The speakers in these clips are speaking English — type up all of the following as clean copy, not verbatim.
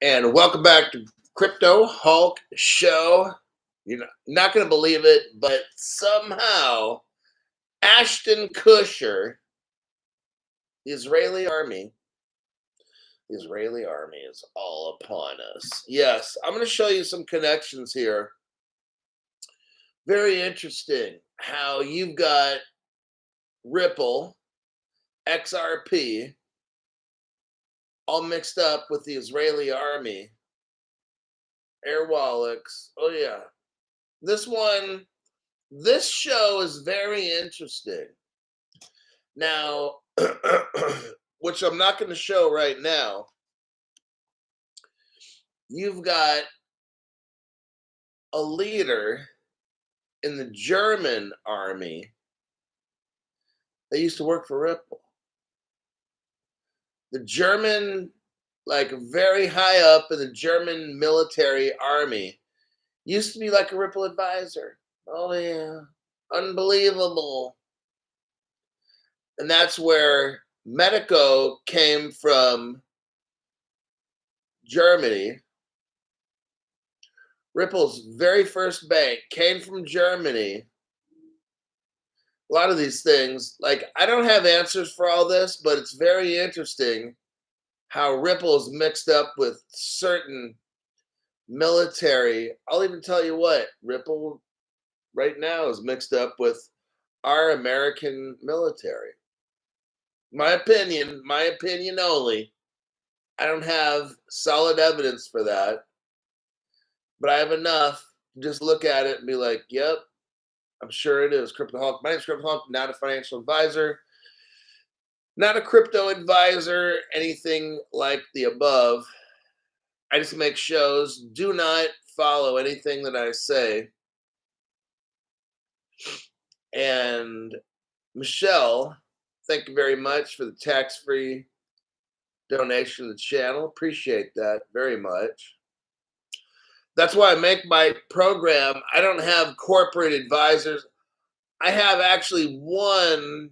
And welcome back to Crypto Hulk Show. You're not going to believe it, but somehow Ashton Kutcher, the Israeli army is all upon us. Yes, I'm going to show you some connections here. Very interesting how you've got Ripple, XRP, all mixed up with the Israeli army. Airwallex. Oh, yeah. This show is very interesting. Now, which I'm not going to show right now, you've got a leader in the German army that used to work for Ripple. The German, like very high up in the German military army, used to be like a Ripple advisor. Oh, yeah. Unbelievable. And that's where Medico came from Germany. Ripple's very first bank came from Germany. A lot of these things, like, I don't have answers for all this, but it's very interesting how Ripple's mixed up with certain military. I'll even tell you what, Ripple right now is mixed up with our American military. My opinion only. I don't have solid evidence for that, but I have enough to just look at it and be like, yep, I'm sure it is. Crypto Hulk. My name's Crypto Hulk, not a financial advisor, not a crypto advisor, anything like the above. I just make shows. Do not follow anything that I say. And Michelle, thank you very much for the tax-free donation to the channel. Appreciate that very much. That's why I make my program. I don't have corporate advisors. I have actually one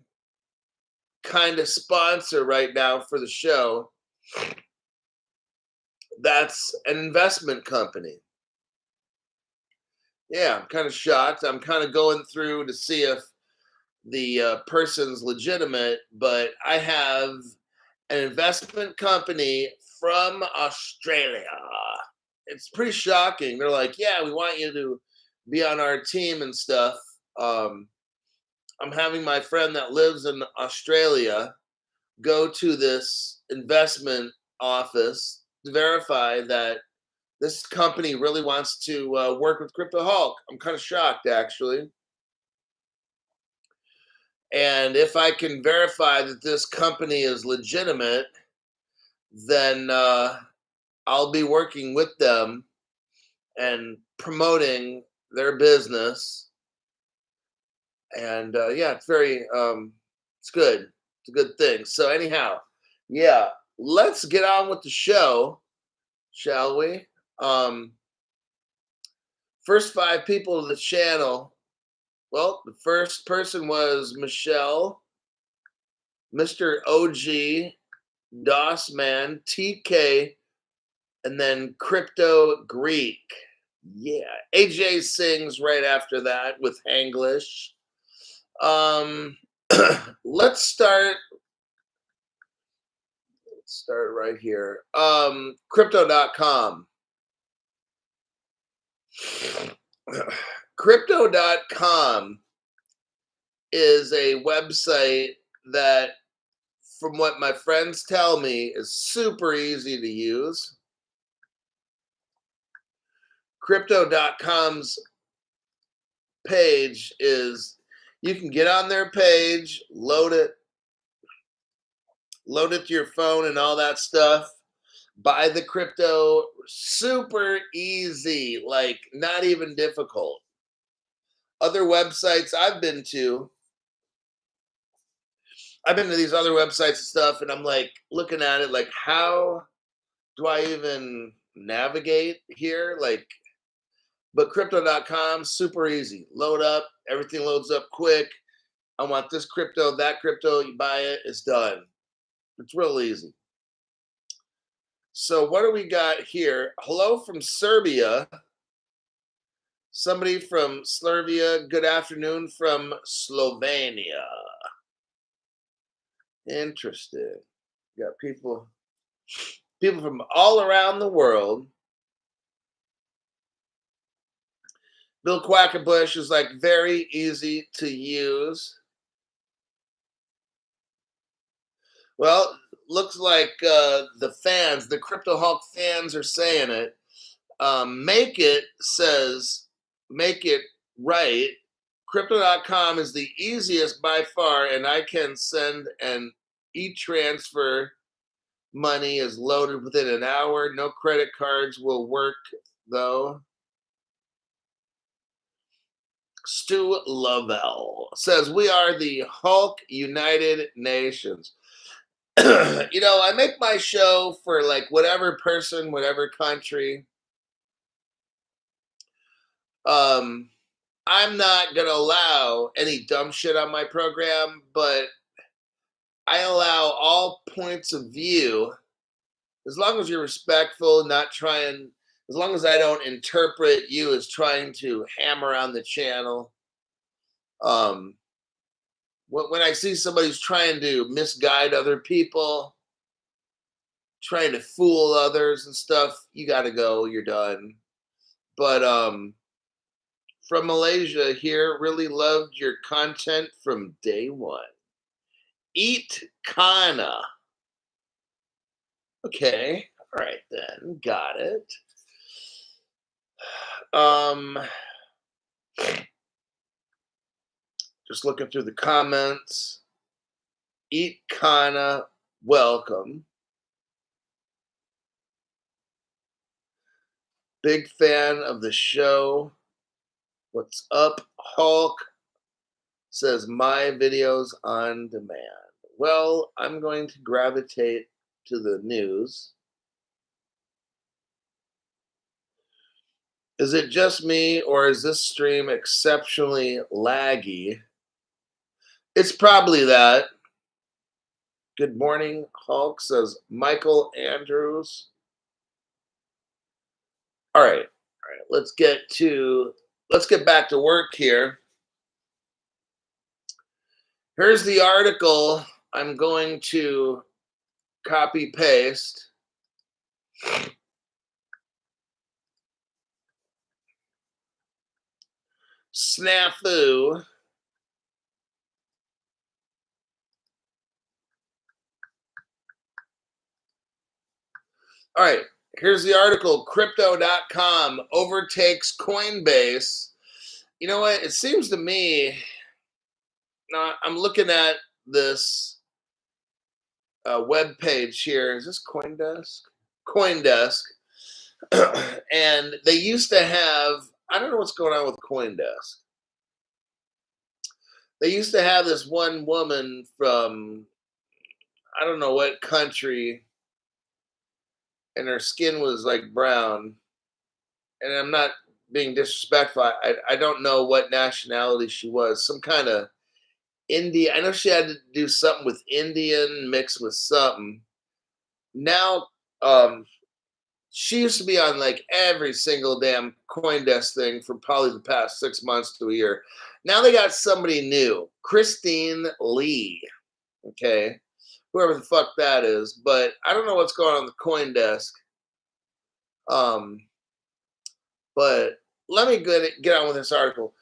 kind of sponsor right now for the show. That's an investment company. Yeah, I'm kind of shocked. I'm kind of going through to see if the person's legitimate, but I have an investment company from Australia. It's pretty shocking. They're like, yeah, we want you to be on our team and stuff. I'm having my friend that lives in Australia go to this investment office to verify that this company really wants to work with Crypto Hulk. I'm kind of shocked, actually. And if I can verify that this company is legitimate, then I'll be working with them and promoting their business. And yeah, it's very, it's good. It's a good thing. So anyhow, yeah, let's get on with the show, shall we? First 5 people to the channel. Well, the first person was Michelle, Mr. OG, DOS Man, TK, and then Crypto Greek. Yeah, AJ sings right after that with Hanglish. Let's start right here. Crypto.com. Crypto.com is a website that, from what my friends tell me, is super easy to use. Crypto.com's page is, you can get on their page, load it to your phone and all that stuff, buy the crypto, super easy, like not even difficult. Other websites I've been to these other websites and stuff, and I'm like looking at it like, how do I even navigate here? Like, but crypto.com, super easy. Load up, everything loads up quick. I want this crypto, that crypto, you buy it, it's done. It's real easy. So what do we got here? Hello from Serbia. Somebody from Serbia. Good afternoon from Slovenia. Interesting. Got people from all around the world. Bill Quackenbush is like very easy to use. Well, looks like the fans, the Crypto Hulk fans are saying it. Make it says, make it right. Crypto.com is the easiest by far, and I can send an e-transfer. Money is loaded within an hour. No credit cards will work, though. Stu Lovell says, we are the Hulk United Nations. I make my show for like whatever person, whatever country. I'm not going to allow any dumb shit on my program, but I allow all points of view as long as you're respectful, not trying, as long as I don't interpret you as trying to hammer on the channel. When I see somebody who's trying to misguide other people, trying to fool others and stuff, you got to go. You're done. But from Malaysia here, really loved your content from day one. Eat Kana. Okay, all right then, got it. Just looking through the comments. Eat Kana, welcome. Big fan of the show. What's up, Hulk? Says my videos on demand. Well, I'm going to gravitate to the news. Is it just me, or is this stream exceptionally laggy? It's probably that. Good morning, Hulk, says Michael Andrews. All right. Let's get back to work here. Here's the article I'm going to copy paste. Snafu. All right, here's the article. Crypto.com overtakes Coinbase. You know what? It seems to me, now I'm looking at this web page here. Is this CoinDesk? CoinDesk. And they used to have, I don't know what's going on with CoinDesk. They used to have this one woman from, I don't know what country, and her skin was like brown. And I'm not being disrespectful. I don't know what nationality she was. Some kind of Indian. I know she had to do something with Indian mixed with something. Now, she used to be on like every single damn CoinDesk thing for probably the past 6 months to a year. Now they got somebody new, Christine Lee. Okay, whoever the fuck that is, but I don't know what's going on with CoinDesk. But let me get on with this article.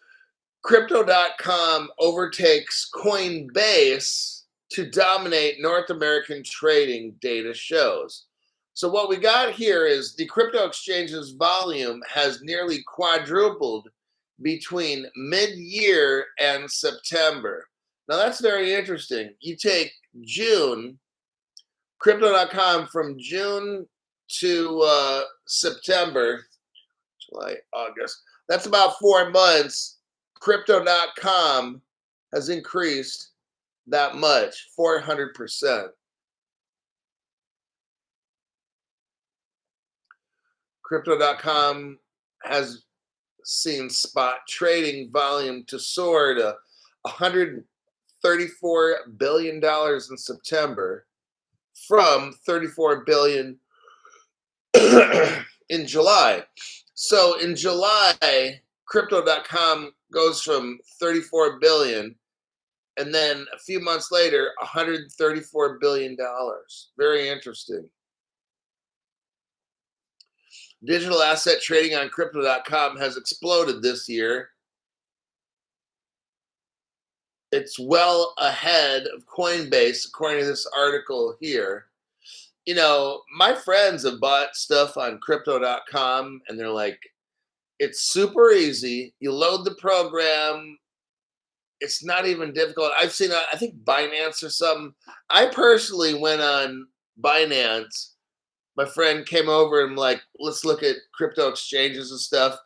Crypto.com overtakes Coinbase to dominate North American trading, data shows. So what we got here is the crypto exchange's volume has nearly quadrupled between mid-year and September. Now that's very interesting. You take June, Crypto.com from June to September, July, August. That's about 4 months. Crypto.com has increased that much, 400%. Crypto.com has seen spot trading volume to soar to $134 billion in September from $34 billion in July. So in July, crypto.com goes from 34 billion, and then a few months later, $134 billion. Very interesting. Digital asset trading on crypto.com has exploded this year. It's well ahead of Coinbase, according to this article here. You know, my friends have bought stuff on crypto.com, and they're like, it's super easy. You load the program. It's not even difficult. I've seen, I think Binance or something. I personally went on Binance. My friend came over and like, let's look at crypto exchanges and stuff.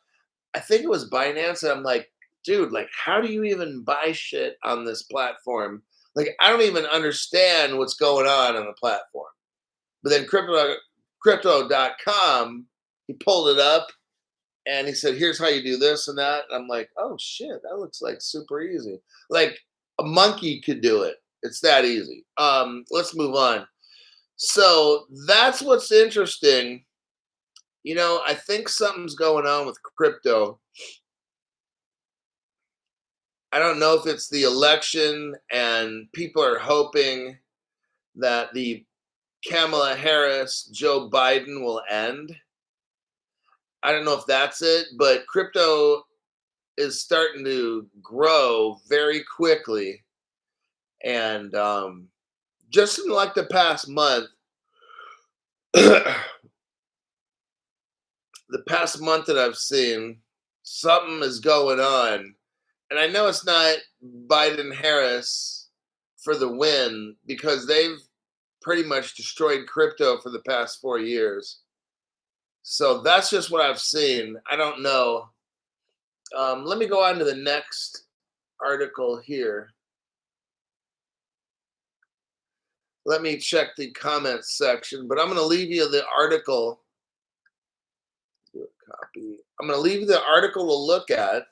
I think it was Binance. And I'm like, dude, like, how do you even buy shit on this platform? Like, I don't even understand what's going on the platform. But then crypto.com, he pulled it up and he said, here's how you do this and that. And I'm like, oh shit, that looks like super easy. Like a monkey could do it. It's that easy. Let's move on. So that's what's interesting. You know, I think something's going on with crypto. I don't know if it's the election and people are hoping that the Kamala Harris, Joe Biden will end. I don't know if that's it, but crypto is starting to grow very quickly. And just in like the past month, the past month that I've seen, something is going on. And I know it's not Biden Harris for the win because they've pretty much destroyed crypto for the past 4 years. So that's just what I've seen. I don't know. Let me go on to the next article here. Let me check the comments section, but I'm going to leave you the article. Do a copy. I'm going to leave you the article to look at.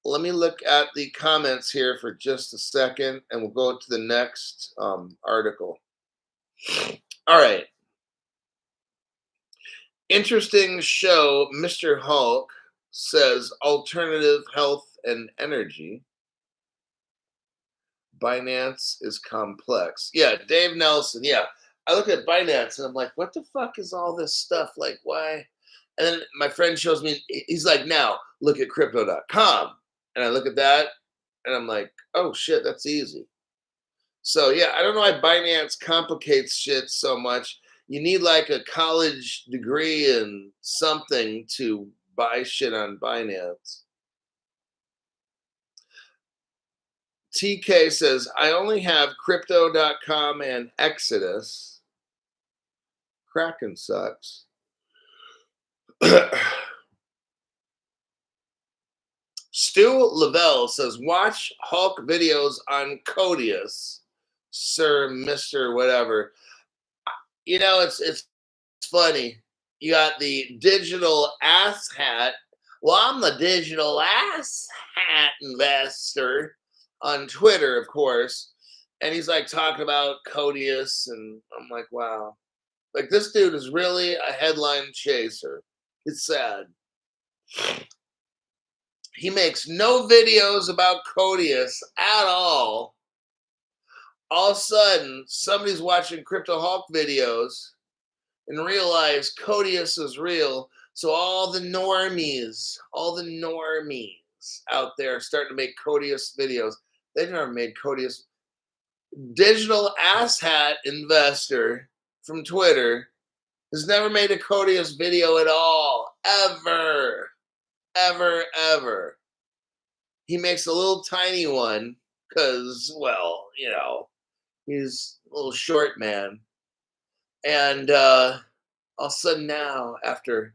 Let me look at the comments here for just a second, and we'll go to the next article. All right. Interesting show. Mr. Hulk says alternative health and energy. Binance is complex. Yeah, Dave Nelson. Yeah, I look at Binance and I'm like, what the fuck is all this stuff? Like, why? And then my friend shows me, he's like, now look at crypto.com. And I look at that and I'm like, oh shit, that's easy. So yeah, I don't know why Binance complicates shit so much. You need like a college degree and something to buy shit on Binance. TK says, I only have crypto.com and Exodus. Kraken sucks. Stu Lavelle says, watch Hulk videos on Codius, Sir, Mr. Whatever. You know, it's funny. You got the digital ass hat. Well, I'm the digital ass hat investor on Twitter, of course. And he's like talking about Codius, and I'm like, wow. Like this dude is really a headline chaser. It's sad. He makes no videos about Codius at all. All of a sudden, somebody's watching Crypto Hulk videos and realize Codius is real. So all the normies out there are starting to make Codius videos. They've never made Codius. Digital asshat investor from Twitter has never made a Codius video at all. Ever. He makes a little tiny one because, well, you know, he's a little short man. And all of a sudden now, after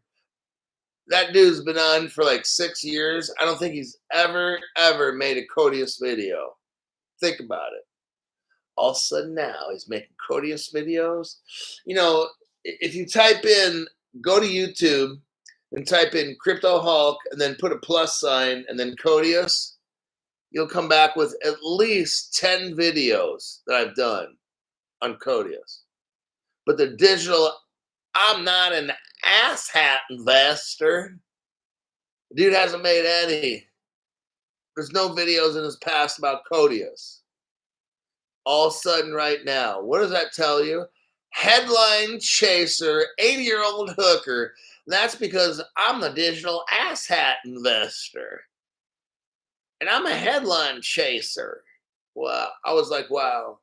that dude's been on for like 6 years, I don't think he's ever made a Codius video. Think about it. All of a sudden now, he's making Codius videos. You know, if you type in, go to YouTube and type in Crypto Hulk and then put a plus sign and then Codius, you'll come back with at least 10 videos that I've done on Codius. But the digital I'm not an asshat investor. Dude hasn't made any. There's no videos in his past about Codius. All of a sudden, right now, what does that tell you? Headline chaser, 80-year-old hooker. That's because I'm a digital asshat investor. And I'm a headline chaser. Wow. I was like, wow.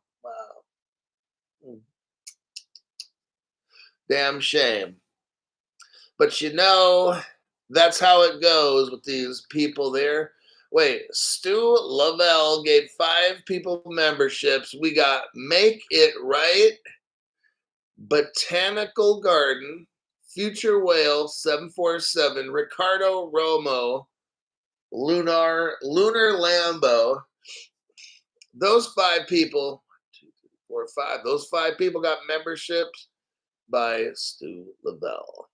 Damn shame. But that's how it goes with these people there. Wait, Stu Lavelle gave 5 people memberships. We got Make It Right, Botanical Garden, Future Whale 747, Ricardo Romo, Lunar Lambo. Those 5 people, 1, 2, 3, 4, 5. Those 5 people got memberships by Stu Lavelle.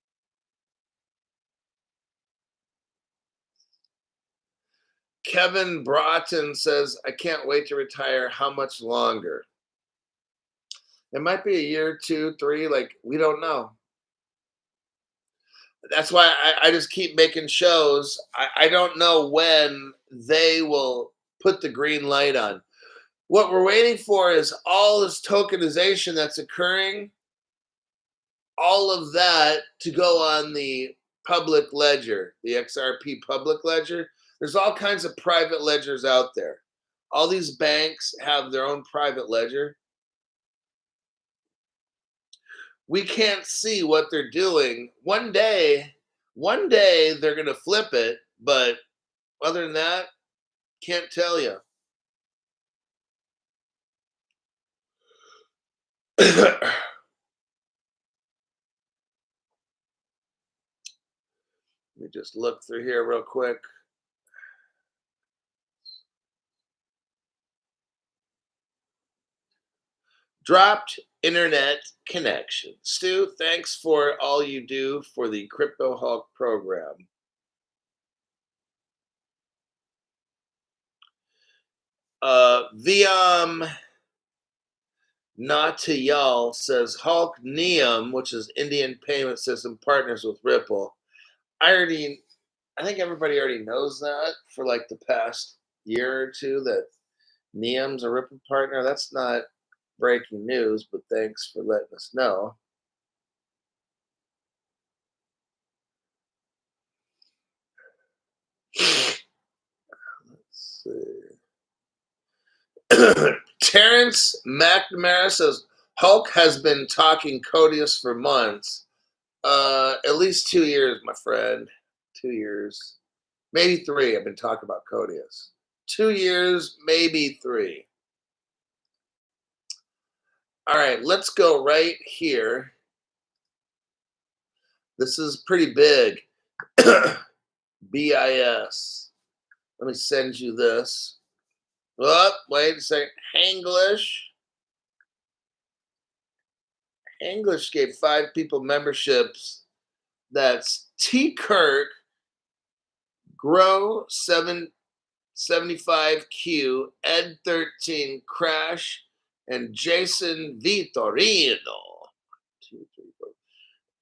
Kevin Broughton says, I can't wait to retire. How much longer? It might be a year, 2, 3. Like, we don't know. That's why I just keep making shows. I don't know when they will put the green light on. What we're waiting for is all this tokenization that's occurring, all of that to go on the public ledger, the XRP public ledger. There's all kinds of private ledgers out there. All these banks have their own private ledger. We can't see what they're doing. One day they're going to flip it, but other than that, can't tell you. Let me just look through here real quick. Dropped internet connection. Stu, thanks for all you do for the Crypto Hulk program. Viam Natayal says Hulk Neum, which is Indian payment system, partners with Ripple. I think everybody already knows that for like the past year or two that Neum's a Ripple partner. That's not breaking news, but thanks for letting us know. Let's see. Terrence McNamara says Hulk has been talking Codius for months. At least 2 years, my friend. 2 years. Maybe 3. I've been talking about Codius. 2 years, maybe 3. All right, let's go right here. This is pretty big. BIS. Let me send you this. Oh, wait a second. English gave 5 people memberships. That's T. Kirk, Grow 775Q, Ed 13, Crash, and Jason Vitorino. 2,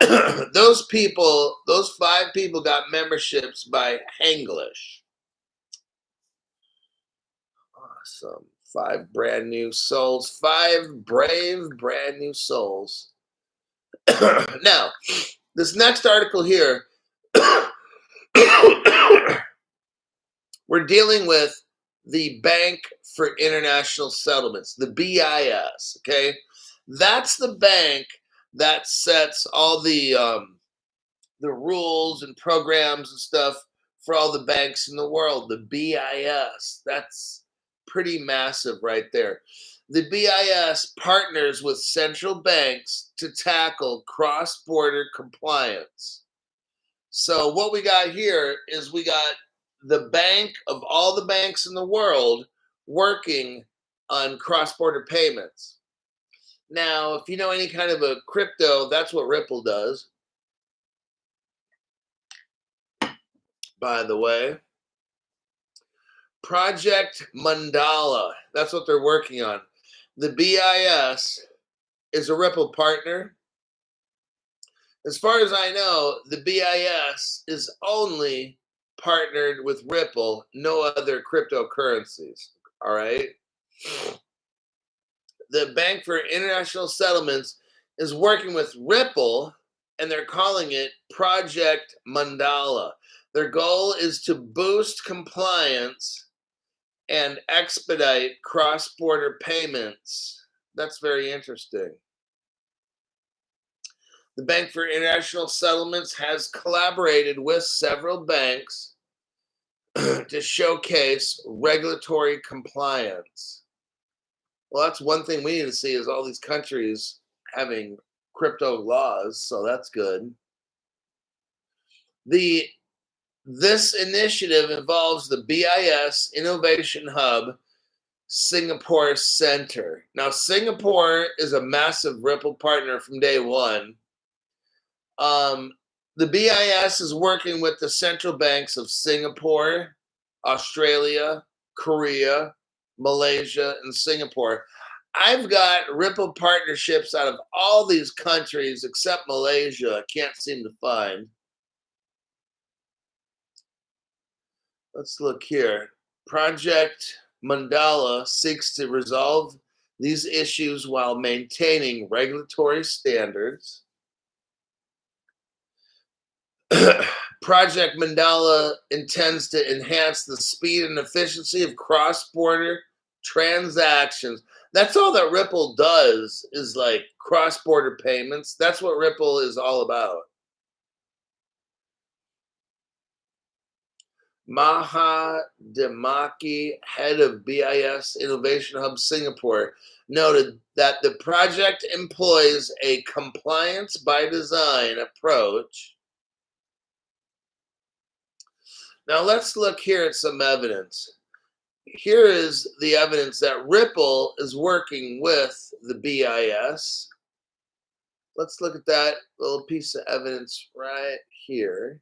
3, 4. Those 5 people got memberships by Hanglish. Awesome. 5 brand new souls. 5 brave brand new souls. Now, this next article here, we're dealing with the Bank for International Settlements, the BIS, okay? That's the bank that sets all the rules and programs and stuff for all the banks in the world, the BIS. That's pretty massive right there. The BIS partners with central banks to tackle cross-border compliance. So what we got here is we got the bank of all the banks in the world working on cross-border payments. Now, if you know any kind of a crypto, that's what Ripple does. By the way, Project Mandala, that's what they're working on. The BIS is a Ripple partner. As far as I know, the BIS is only partnered with Ripple, no other cryptocurrencies. All right. The Bank for International Settlements is working with Ripple, and they're calling it Project Mandala. Their goal is to boost compliance and expedite cross-border payments. That's very interesting. The Bank for International Settlements has collaborated with several banks to showcase regulatory compliance. Well, that's one thing we need to see is all these countries having crypto laws, so that's good. This initiative involves the BIS Innovation Hub Singapore Center. Now, Singapore is a massive Ripple partner from day one. The BIS is working with the central banks of Singapore, Australia, Korea, Malaysia, and Singapore. I've got Ripple partnerships out of all these countries except Malaysia. I can't seem to find. Let's look here. Project Mandala seeks to resolve these issues while maintaining regulatory standards. Project Mandala intends to enhance the speed and efficiency of cross-border transactions. That's all that Ripple does is like cross-border payments. That's what Ripple is all about. Maha Demaki, head of BIS Innovation Hub Singapore, noted that the project employs a compliance by design approach. Now let's look here at some evidence. Here is the evidence that Ripple is working with the BIS. Let's look at that little piece of evidence right here.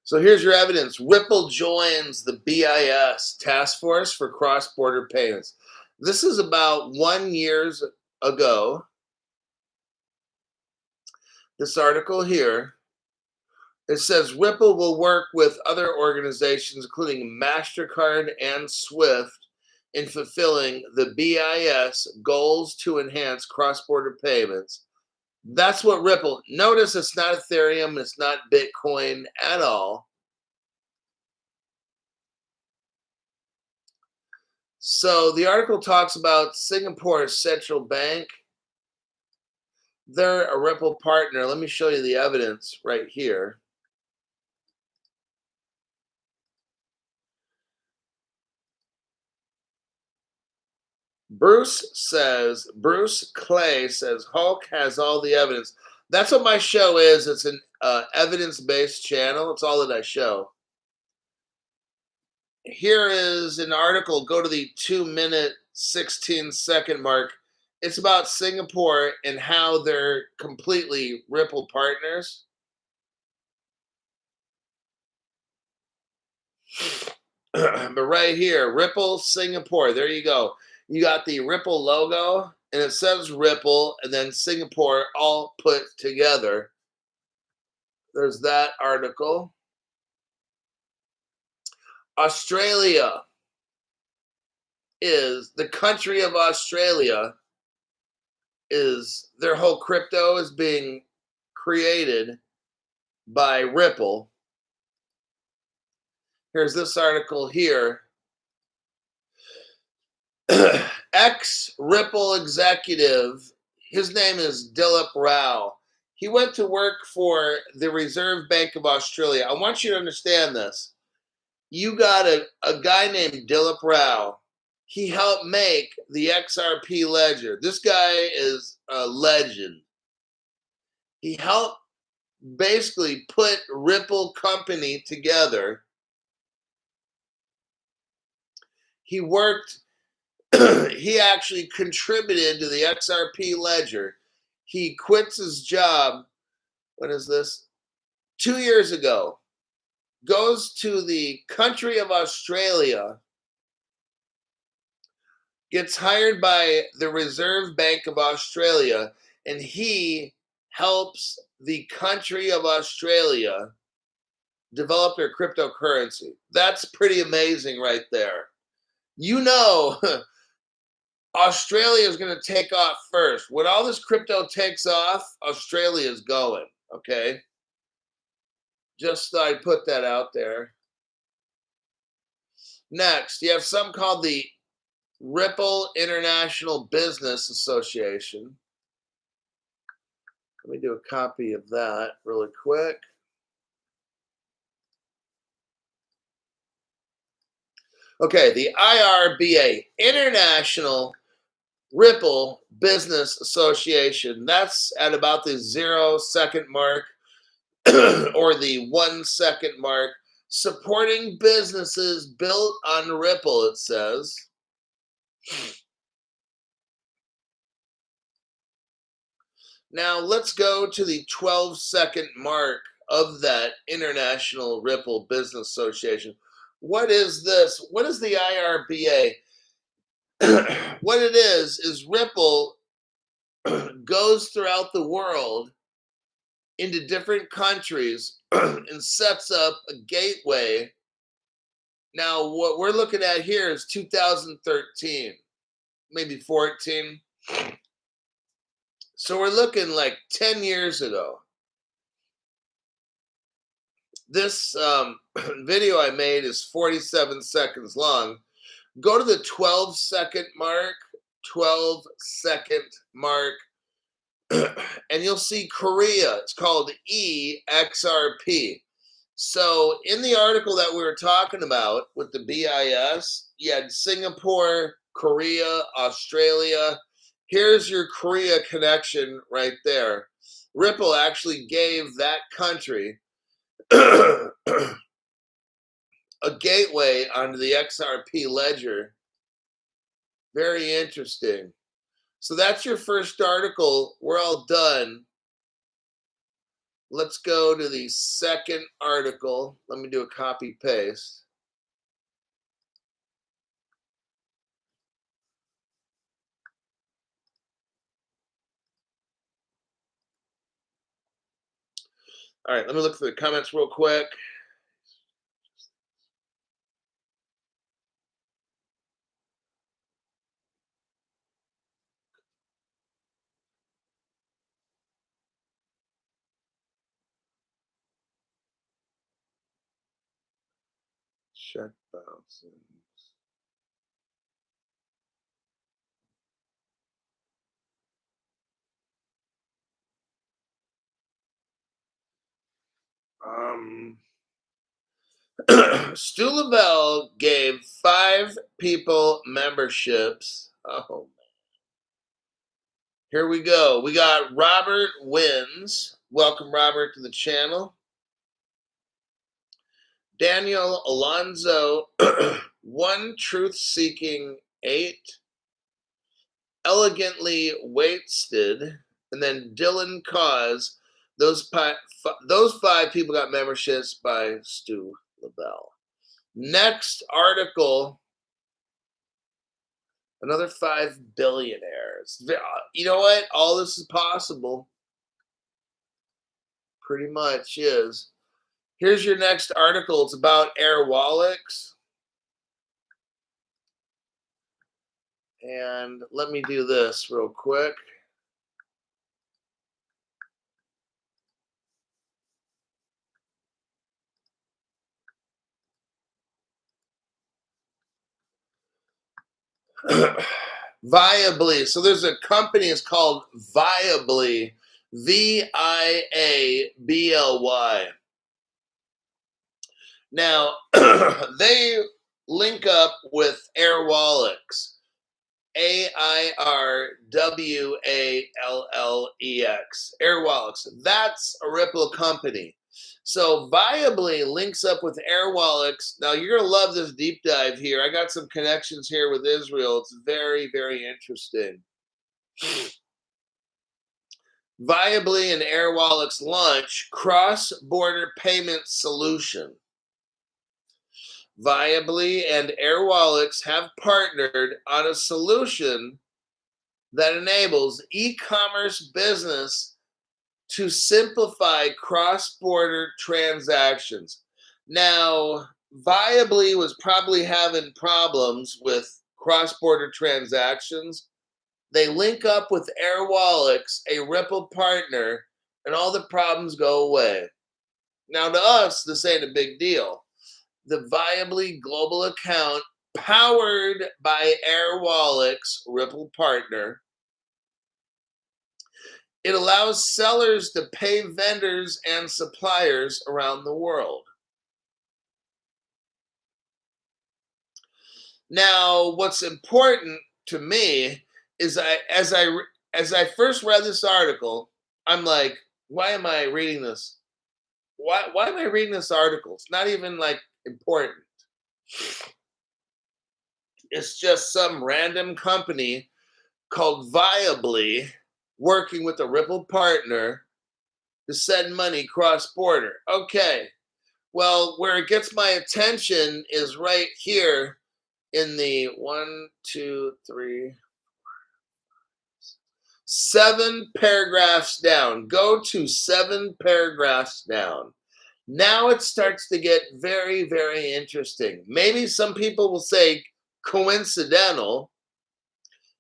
So here's your evidence. Ripple joins the BIS Task Force for Cross-Border Payments. This is about 1 year ago. This article here, it says Ripple will work with other organizations, including MasterCard and SWIFT, in fulfilling the BIS goals to enhance cross-border payments. That's what Ripple, notice it's not Ethereum, it's not Bitcoin at all. So the article talks about Singapore's central bank. They're a Ripple partner. Let me show you the evidence right here. Bruce Clay says Hulk has all the evidence. That's what my show is. It's an evidence-based channel. It's all that I show. Here is an article. Go to the 2-minute, 16-second mark. It's about Singapore and how they're completely Ripple partners. But right here, Ripple Singapore. There you go. You got the Ripple logo, and it says Ripple, and then Singapore all put together. There's that article. Australia is the country of Australia. Is their whole crypto is being created by Ripple. Here's this article here. Ex-Ripple executive, his name is Dilip Rao. He went to work for the Reserve Bank of Australia. I want you to understand this. You got a guy named Dilip Rao. He helped make the XRP ledger. This guy is a legend. He helped basically put Ripple company together. He worked, he actually contributed to the XRP ledger. He quits his job When is this? 2 years ago. Goes to the country of Australia, gets hired by the Reserve Bank of Australia, and he helps the country of Australia develop their cryptocurrency. That's pretty amazing right there. You know, Australia is going to take off first. When all this crypto takes off, Australia is going, okay? Just thought I'd put that out there. Next, you have something called the Ripple International Business Association. Let me do a copy of that really quick. Okay, the IRBA, International Ripple Business Association. That's at about the 0-second mark or the 1 second mark. Supporting businesses built on Ripple, it says. Now let's go to the 12-second mark of that International Ripple Business Association. What is this? What is the IRBA? What it is Ripple goes throughout the world into different countries and sets up a gateway. Now, what we're looking at here is 2013, maybe 14. So we're looking like 10 years ago. This video I made is 47 seconds long. Go to the 12-second mark, 12-second mark, and you'll see Korea. It's called EXRP. So in the article that we were talking about with the BIS, you had Singapore, Korea, Australia. Here's your Korea connection right there. Ripple actually gave that country a gateway onto the XRP ledger. Very interesting. So that's your first article. We're all done. Let's go to the second article. Let me do a copy paste. All right, let me look through the comments real quick. Check bouncing. Stu Lavelle gave 5 people memberships. Oh, here we go. We got Robert Wins. Welcome, Robert, to the channel. Daniel Alonzo, One Truth Seeking 8. Elegantly Wasted, and then Dylan Cause. Those 5 people got memberships by Stu Lavelle. Next article, another 5 billionaires. You know what? All this is possible. Pretty much is. Here's your next article. It's about Airwallex. And let me do this real quick. Viably. So there's a company, it's called Viably. Viably. Now, they link up with Airwallex. AIRWALLEX. Airwallex. That's a Ripple company. So Viably links up with Airwallex. Now you're going to love this deep dive here. I got some connections here with Israel. It's very, very interesting. Viably and Airwallex launch cross-border payment solution. Viably and Airwallex have partnered on a solution that enables e-commerce business to simplify cross-border transactions. Now, Viably was probably having problems with cross-border transactions. They link up with Airwallex, a Ripple partner, and all the problems go away. Now, to us, this ain't a big deal. The Viably global account, powered by Airwallex, Ripple partner, it allows sellers to pay vendors and suppliers around the world. Now, what's important to me is as I first read this article, I'm like, why am I reading this? Why am I reading this article? It's not even like important. It's just some random company called Viably working with a Ripple partner to send money cross border. Okay. Well, where it gets my attention is right here in the 1, 2, 3, 7 paragraphs down. Go to 7 paragraphs down. Now it starts to get very, very interesting. Maybe some people will say coincidental,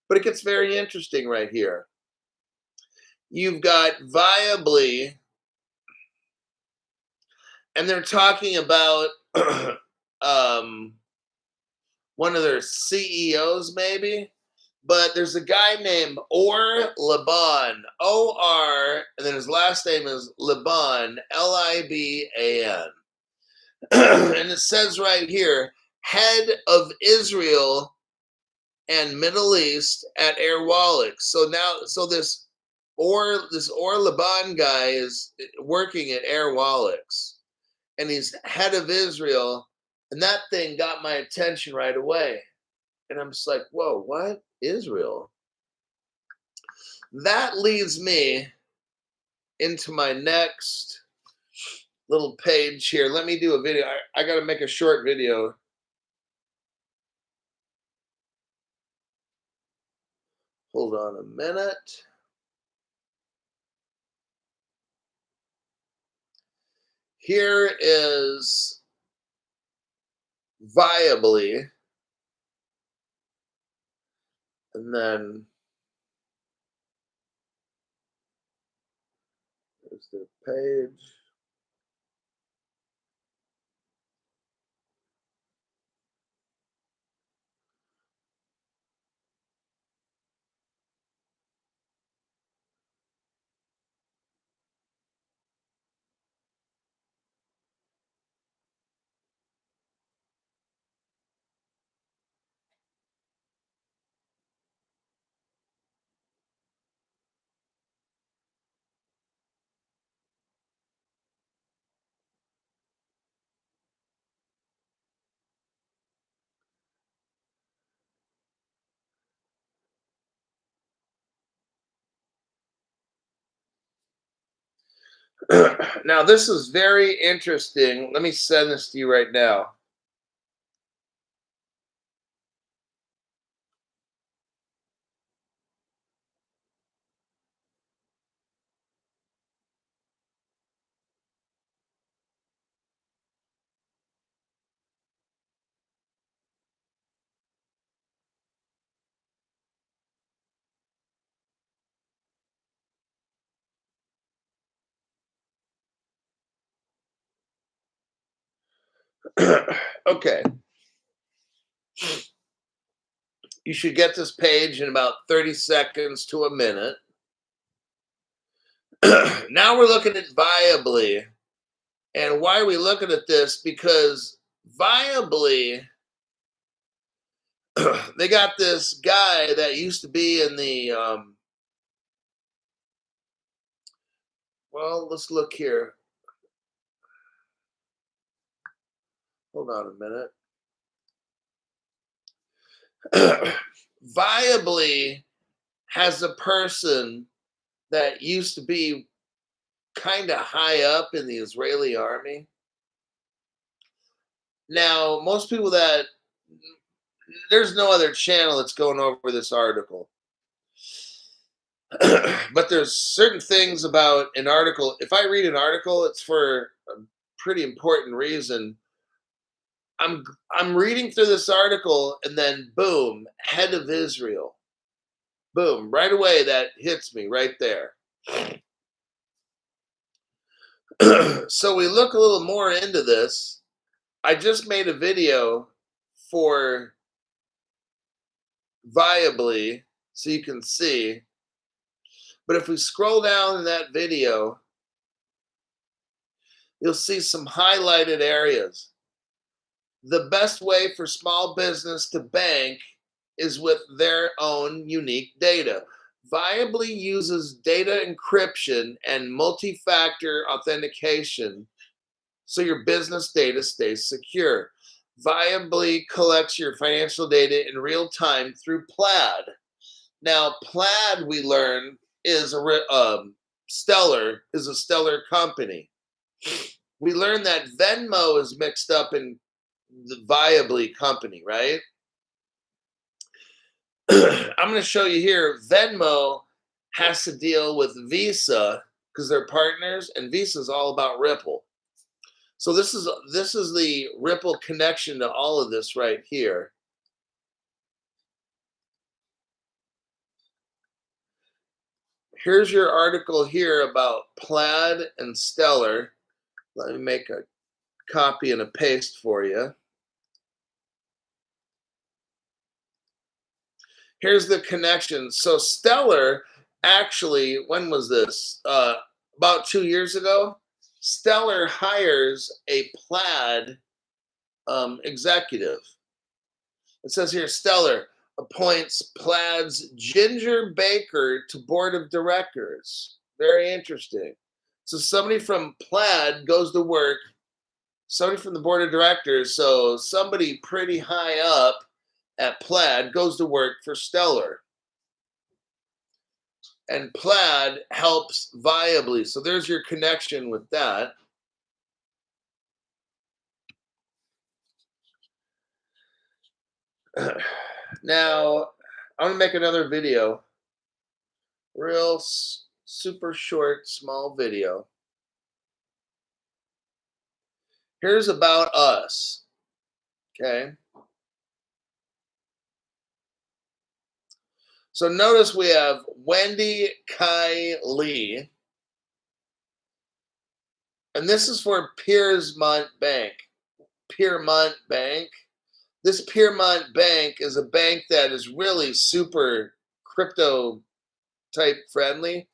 but it gets very interesting right here. You've got Viably, and they're talking about one of their CEOs, maybe. But there's a guy named Or Liban, O-R, and then his last name is Liban, Liban. And it says right here, head of Israel and Middle East at Airwallex. So this Or Liban guy is working at Airwallex, and he's head of Israel, and that thing got my attention right away. And I'm just like, whoa, what? Israel? That leads me into my next little page here. Let me do a video. I got to make a short video. Hold on a minute. Here is Viably. And then there's the page. Now, this is very interesting. Let me send this to you right now. Okay. You should get this page in about 30 seconds to a minute. Now we're looking at Viably. And why are we looking at this? Because Viably, they got this guy that used to be in the, well, let's look here. Hold on a minute. Viably has a person that used to be kind of high up in the Israeli army. Now, most people that there's no other channel that's going over this article. But there's certain things about an article. If I read an article, it's for a pretty important reason. I'm I'm reading through this article and then boom, head of Israel. Boom, right away that hits me right there. So we look a little more into this. I just made a video for Viably so you can see. But if we scroll down in that video, you'll see some highlighted areas. The best way for small business to bank is with their own unique data. Viably uses data encryption and multi-factor authentication so your business data stays secure. Viably collects your financial data in real time through Plaid. Now, Plaid, we learned, is a stellar company. We learned that Venmo is mixed up in the Viably company, right? I'm going to show you here. Venmo has to deal with Visa because they're partners, and Visa is all about Ripple. So this is the Ripple connection to all of this right here. Here's your article here about Plaid and Stellar. Let me make a copy and a paste for you. Here's the connection. So Stellar, actually, when was this? About 2 years ago. Stellar hires a Plaid executive. It says here, Stellar appoints Plaid's Ginger Baker to board of directors. Very interesting. So somebody from Plaid goes to work, somebody from the board of directors, so somebody pretty high up at Plaid goes to work for Stellar. And Plaid helps Viably. So there's your connection with that. Now, I'm going to make another video. Real super short, small video. Here's about us. Okay. So notice we have Wendy Kai Lee. And this is for Piermont Bank. Piermont Bank. This Piermont Bank is a bank that is really super crypto type friendly.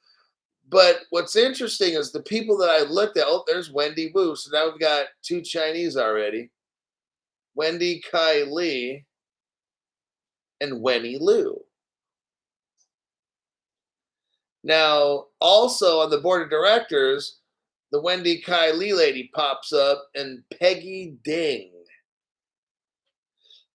But what's interesting is the people that I looked at. Oh, there's Wendy Wu. So now we've got 2 Chinese already. Wendy Kai Lee and Wenny Liu. Now, also on the board of directors, the Wendy Kai Lee lady pops up and Peggy Ding.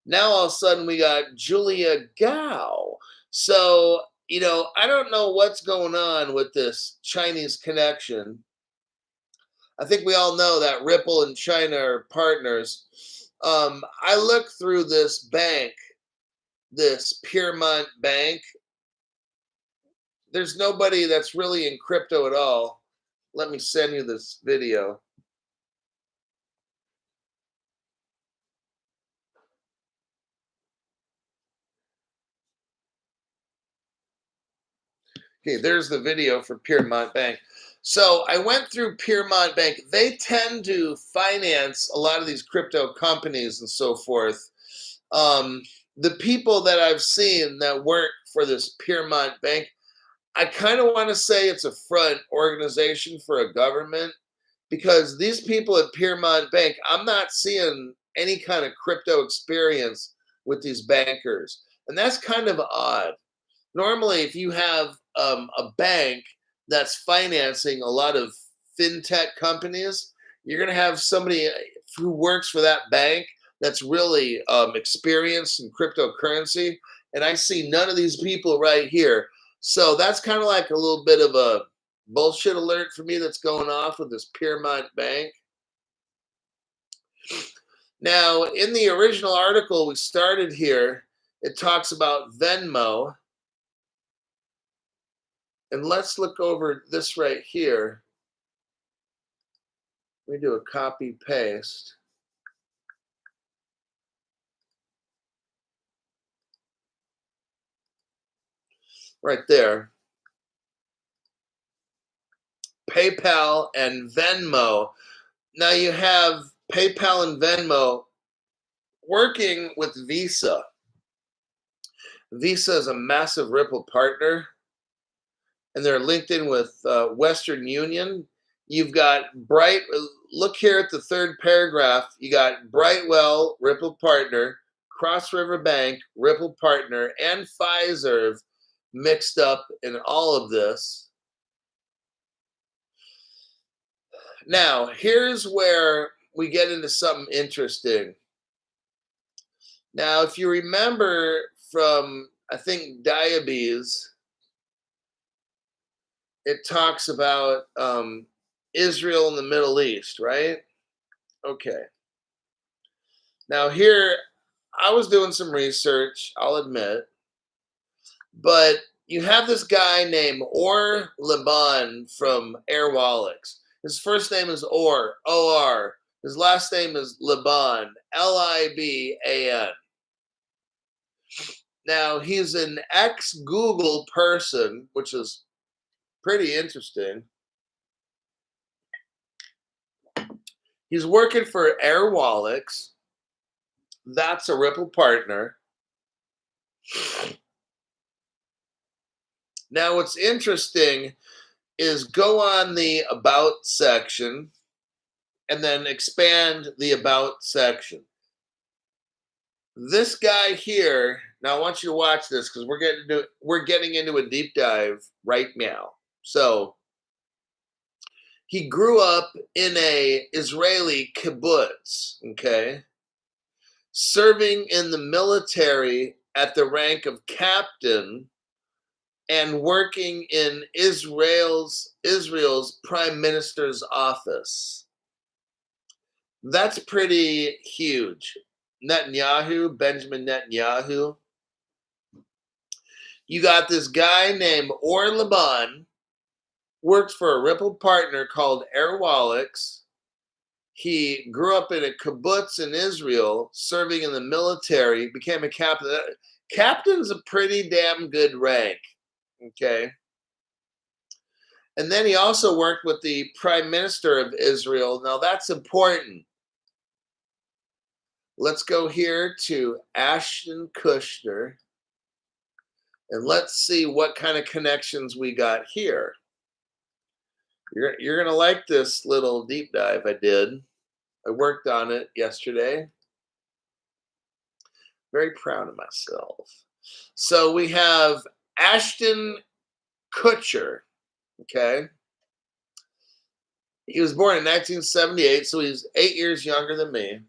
Now all of a sudden we got Julia Gao. So, I don't know what's going on with this Chinese connection. I think we all know that Ripple and China are partners. I looked through this bank, this Piermont Bank. There's nobody that's really in crypto at all. Let me send you this video. Okay, there's the video for Piermont Bank. So I went through Piermont Bank. They tend to finance a lot of these crypto companies and so forth. The people that I've seen that work for this Piermont Bank, I kind of want to say it's a front organization for a government, because these people at Piermont Bank, I'm not seeing any kind of crypto experience with these bankers. And that's kind of odd. Normally, if you have a bank that's financing a lot of fintech companies, you're going to have somebody who works for that bank that's really experienced in cryptocurrency. And I see none of these people right here. So that's kind of like a little bit of a bullshit alert for me that's going off with this Piermont Bank. Now, in the original article we started here, it talks about Venmo. And let's look over this right here. Let me do a copy paste. Right there. PayPal and Venmo. Now you have PayPal and Venmo working with Visa. Visa is a massive Ripple partner, and they're linked in with Western Union. You've got look here at the third paragraph. You got Brightwell, Ripple partner, Cross River Bank, Ripple partner, and Fiserv mixed up in all of this. Now, here's where we get into something interesting. Now, if you remember from, I think, Diabetes, it talks about Israel and the Middle East, right? Okay. Now, here, I was doing some research, I'll admit, but you have this guy named Or Liban from Airwallex. His first name is Or, O-R. His last name is Liban, L-I-B-A-N. Now, he's an ex-Google person, which is pretty interesting. He's working for Airwallex. That's a Ripple partner. Now, what's interesting is go on the About section and then expand the About section. This guy here, now I want you to watch this because we're getting into a deep dive right now. So he grew up in a Israeli kibbutz, okay, serving in the military at the rank of captain and working in Israel's prime minister's office. That's pretty huge. Netanyahu, Benjamin Netanyahu. You got this guy named Or Liban, worked for a Ripple partner called Airwallex. He grew up in a kibbutz in Israel, serving in the military, became a captain. Captain's a pretty damn good rank, okay? And then he also worked with the Prime Minister of Israel. Now that's important. Let's go here to Ashton Kutcher, and let's see what kind of connections we got here. You're going to like this little deep dive I did. I worked on it yesterday. Very proud of myself. So we have Ashton Kutcher, okay? He was born in 1978, so he's 8 years younger than me.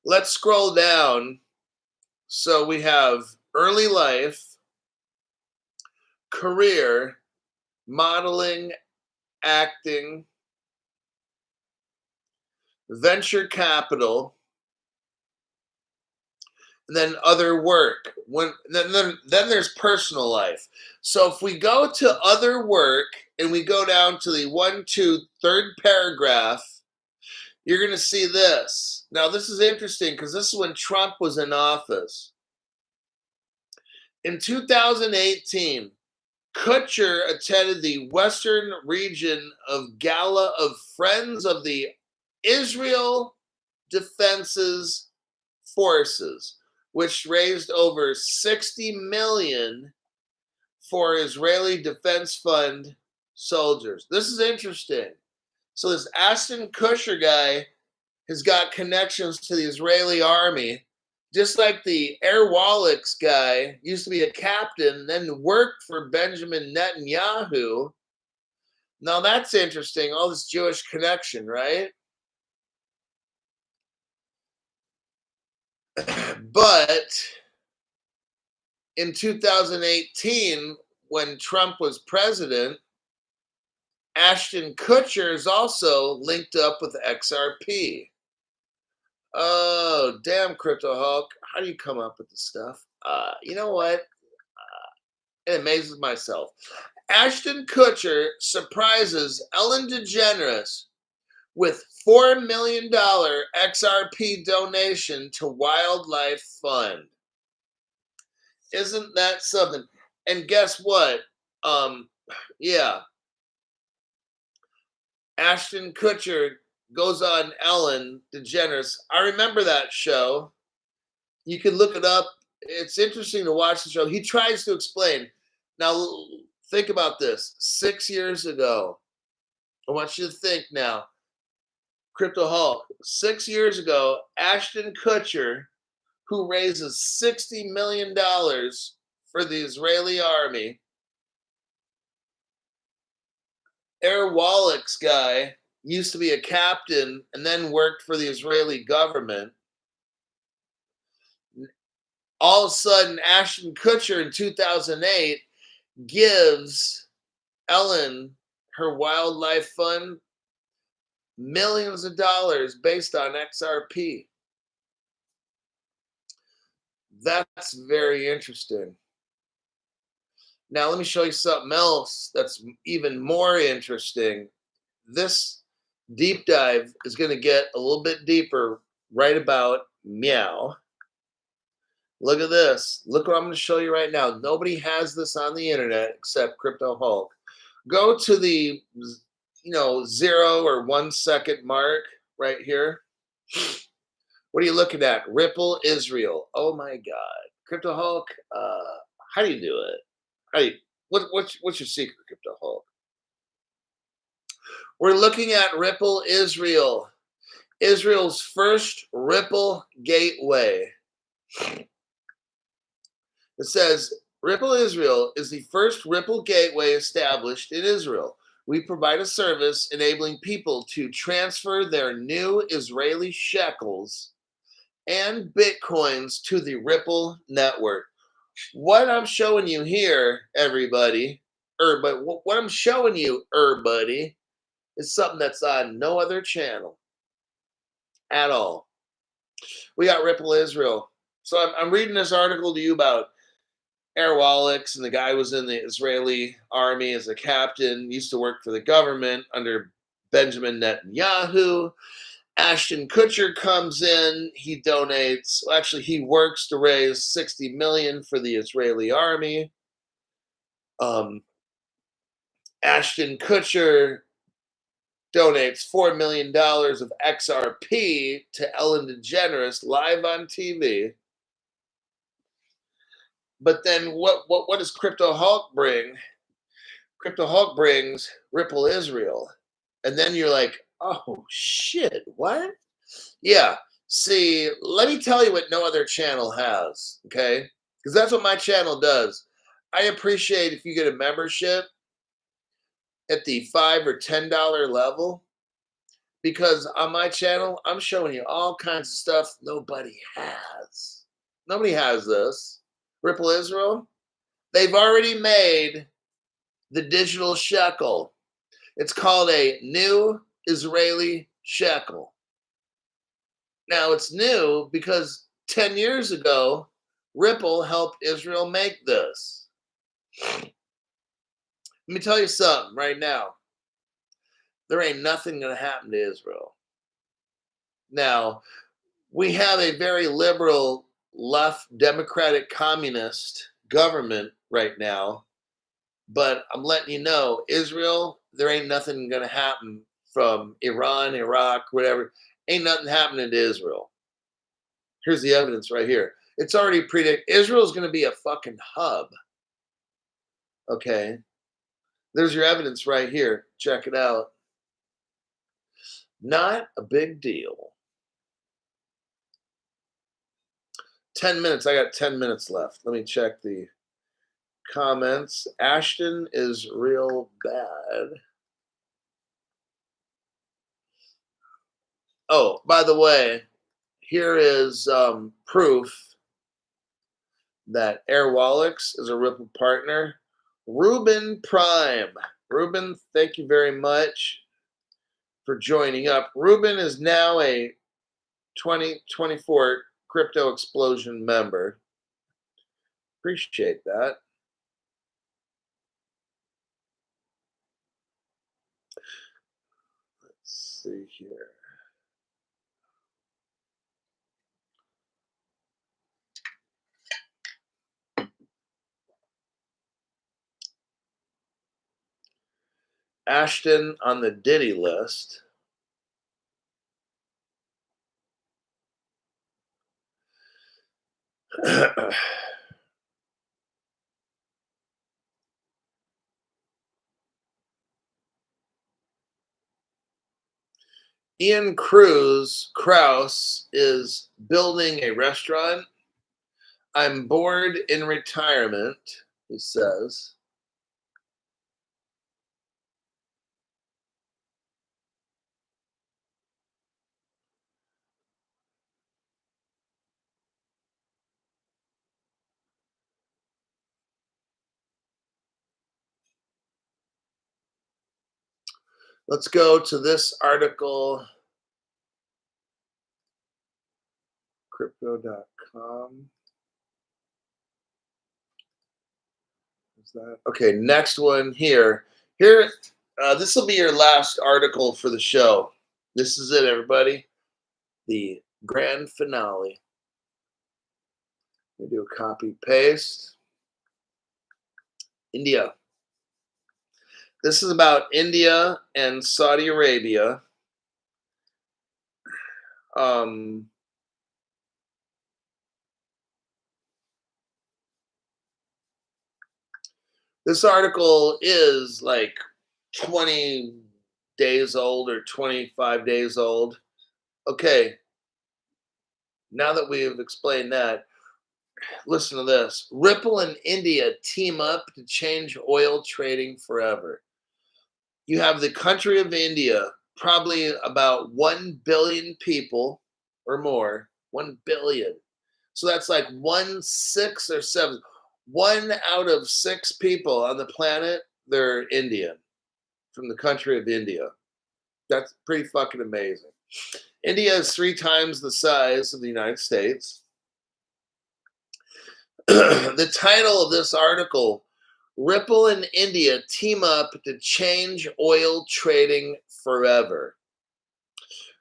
Let's scroll down. So we have early life, career, modeling, acting, venture capital, and then other work. Then there's personal life. So if we go to other work and we go down to the third paragraph, you're going to see this. Now, this is interesting because this is when Trump was in office. In 2018, Kutcher attended the Western region of Gala of Friends of the Israel Defenses Forces, which raised over $60 million for Israeli Defense Fund soldiers. This is interesting. So this Ashton Kutcher guy has got connections to the Israeli army, just like the Airwallex guy used to be a captain, then worked for Benjamin Netanyahu. Now that's interesting, all this Jewish connection, right? But in 2018, when Trump was president, Ashton Kutcher is also linked up with XRP. Oh, damn, Crypto Hulk. How do you come up with this stuff? You know what? It amazes myself. Ashton Kutcher surprises Ellen DeGeneres with $4 million XRP donation to Wildlife Fund. Isn't that something? And guess what? Yeah. Ashton Kutcher goes on Ellen DeGeneres. I remember that show. You can look it up. It's interesting to watch the show. He tries to explain. Now, think about this. 6 years ago, I want you to think now. Crypto Hulk. 6 years ago, Ashton Kutcher, who raises $60 million for the Israeli army, Airwallex guy, used to be a captain and then worked for the Israeli government. All of a sudden, Ashton Kutcher in 2008 gives Ellen her wildlife fund millions of dollars based on XRP. That's very interesting. Now, let me show you something else that's even more interesting. This deep dive is going to get a little bit deeper right about meow. Look at this. Look what I'm going to show you right now. Nobody has this on the internet except Crypto Hulk. Go to the 0 or 1 second mark right here. What are you looking at? Ripple Israel. Oh my God. Crypto Hulk, how do you do it? What's your secret, Crypto Hulk? We're looking at Ripple Israel. Israel's first Ripple gateway. It says, Ripple Israel is the first Ripple gateway established in Israel. We provide a service enabling people to transfer their new Israeli shekels and bitcoins to the Ripple network. What I'm showing you here, everybody, but what I'm showing you, everybody, is something that's on no other channel at all. We got Ripple Israel. So I'm reading this article to you about Airwallex, and the guy was in the Israeli army as a captain, used to work for the government under Benjamin Netanyahu. Ashton Kutcher comes in, he donates, actually he works to raise 60 million for the Israeli army. Ashton Kutcher donates $4 million of XRP to Ellen DeGeneres live on TV. But then what does Crypto Hulk bring? Crypto Hulk brings Ripple Israel. And then you're like, oh shit, what? Yeah. See, let me tell you what no other channel has, okay? Because that's what my channel does. I appreciate if you get a membership at the $5 or $10 level, because on my channel, I'm showing you all kinds of stuff nobody has. Nobody has this. Ripple Israel, they've already made the digital shekel. It's called a new Israeli shekel. Now, it's new because 10 years ago, Ripple helped Israel make this. Let me tell you something right now. There ain't nothing going to happen to Israel. Now, we have a very liberal, left, democratic, communist government right now. But I'm letting you know, Israel, there ain't nothing going to happen from Iran, Iraq, whatever. Ain't nothing happening to Israel. Here's the evidence right here. It's already predicted. Israel's going to be a fucking hub. Okay. There's your evidence right here. Check it out. Not a big deal. 10 minutes. I got 10 minutes left. Let me check the comments. Ashton is real bad. Oh, by the way, here is proof that Airwallex is a Ripple partner. Ruben Prime. Ruben, thank you very much for joining up. Ruben is now a 2024 Crypto Explosion member. Appreciate that. Let's see here. Ashton on the Diddy list. Ian Krause is building a restaurant. I'm bored in retirement, he says. Let's go to this article, crypto.com. Is that okay? Next one here. This will be your last article for the show. This is it, everybody. The grand finale. We do a copy paste. India. This is about India and Saudi Arabia. This article is like 20 days old or 25 days old. Okay, now that we've explained that, listen to this. Ripple and India team up to change oil trading forever. You have the country of India, probably about 1 billion people or more. 1 billion. So that's like 1, 6, or 7. 1 out of 6 people on the planet, they're Indian, from the country of India. That's pretty fucking amazing. India is 3 times the size of the United States. The title of this article, Ripple and India team up to change oil trading forever.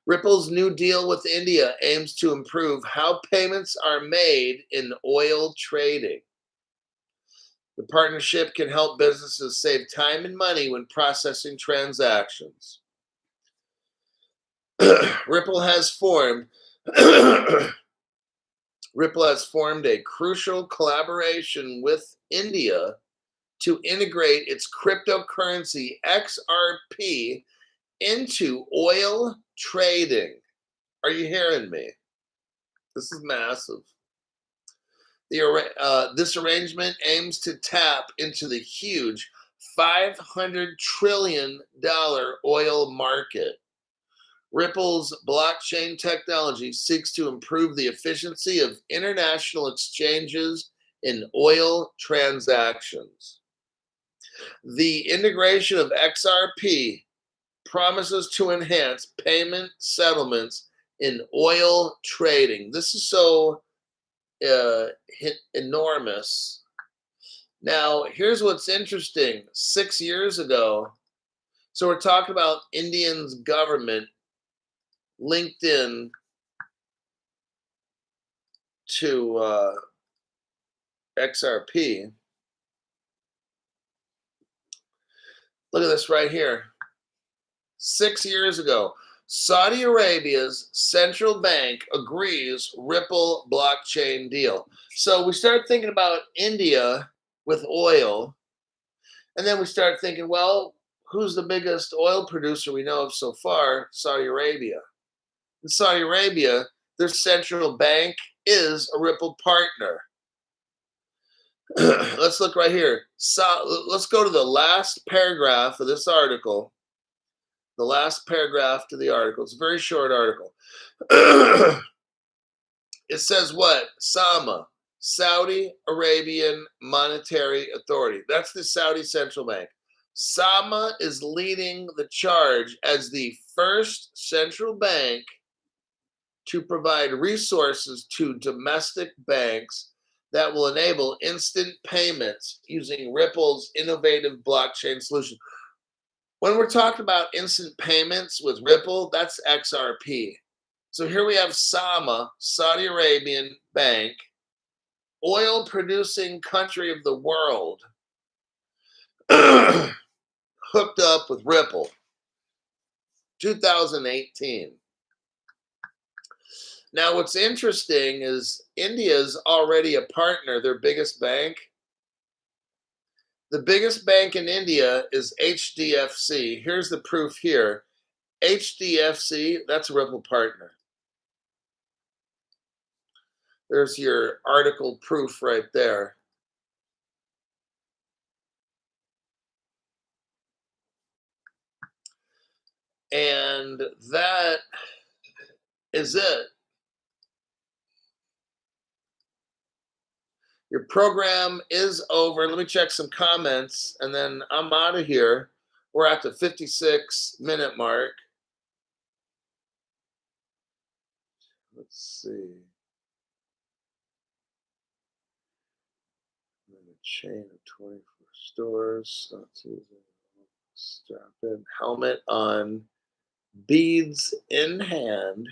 Ripple's new deal with India aims to improve how payments are made in oil trading. The partnership can help businesses save time and money when processing transactions. Ripple has formed a crucial collaboration with India to integrate its cryptocurrency XRP into oil trading. Are you hearing me? This is massive. This arrangement aims to tap into the huge $500 trillion oil market. Ripple's blockchain technology seeks to improve the efficiency of international exchanges in oil transactions. The integration of XRP promises to enhance payment settlements in oil trading. This is so enormous. Now, here's what's interesting. 6 years ago, so we're talking about Indian's government linked in to XRP. Look at this right here. 6 years ago, Saudi Arabia's central bank agrees Ripple blockchain deal. So we start thinking about India with oil, and then we start thinking, well, who's the biggest oil producer we know of so far? Saudi Arabia. In Saudi Arabia, their central bank is a Ripple partner. Let's look right here. Let's go to the last paragraph of this article. The last paragraph to the article. It's a very short article. It says what? Sama. Saudi Arabian Monetary Authority. That's the Saudi central bank. SAMA is leading the charge as the first central bank to provide resources to domestic banks that will enable instant payments using Ripple's innovative blockchain solution. When we're talking about instant payments with Ripple, that's XRP. So here we have SAMA, Saudi Arabian bank, oil producing country of the world, hooked up with Ripple. 2018. Now, what's interesting is India's already a partner, their biggest bank. The biggest bank in India is HDFC. Here's the proof here. HDFC, that's a Ripple partner. There's your article proof right there. And that is it. Your program is over. Let me check some comments and then I'm out of here. We're at the 56-minute mark. Let's see. A chain of 24 stores. Strap in. Helmet on. Beads in hand.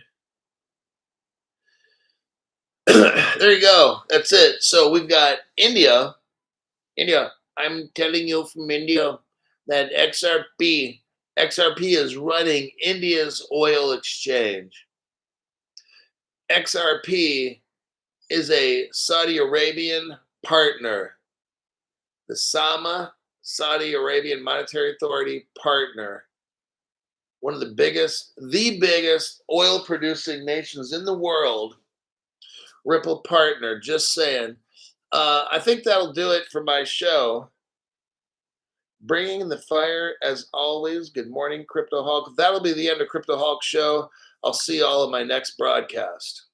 There you go. That's it. So we've got India. I'm telling you from India that XRP is running India's oil exchange. XRP is a Saudi Arabian partner. The SAMA, Saudi Arabian Monetary Authority partner. One of the biggest oil producing nations in the world. Ripple partner, just saying. I think that'll do it for my show. Bringing the fire as always. Good morning, Crypto Hulk. That'll be the end of Crypto Hulk show. I'll see you all in my next broadcast.